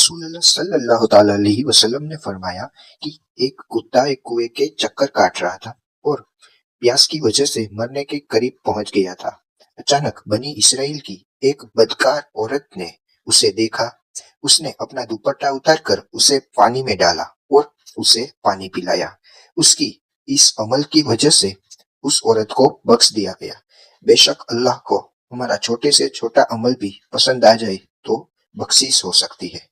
रसूलुल्लाह सल्लल्लाहु ताला अलैहि वसल्लम ने फरमाया कि एक कुत्ता एक कुएं के चक्कर काट रहा था और प्यास की वजह से मरने के करीब पहुंच गया था। अचानक बनी इसराइल की एक बदकार औरत ने उसे देखा। उसने अपना दुपट्टा उतारकर उसे पानी में डाला और उसे पानी पिलाया। उसकी इस अमल की वजह से उस औरत को बख्श दिया गया। बेशक अल्लाह को हमारा छोटे से छोटा अमल भी पसंद आ जाए तो बख्शीश हो सकती है।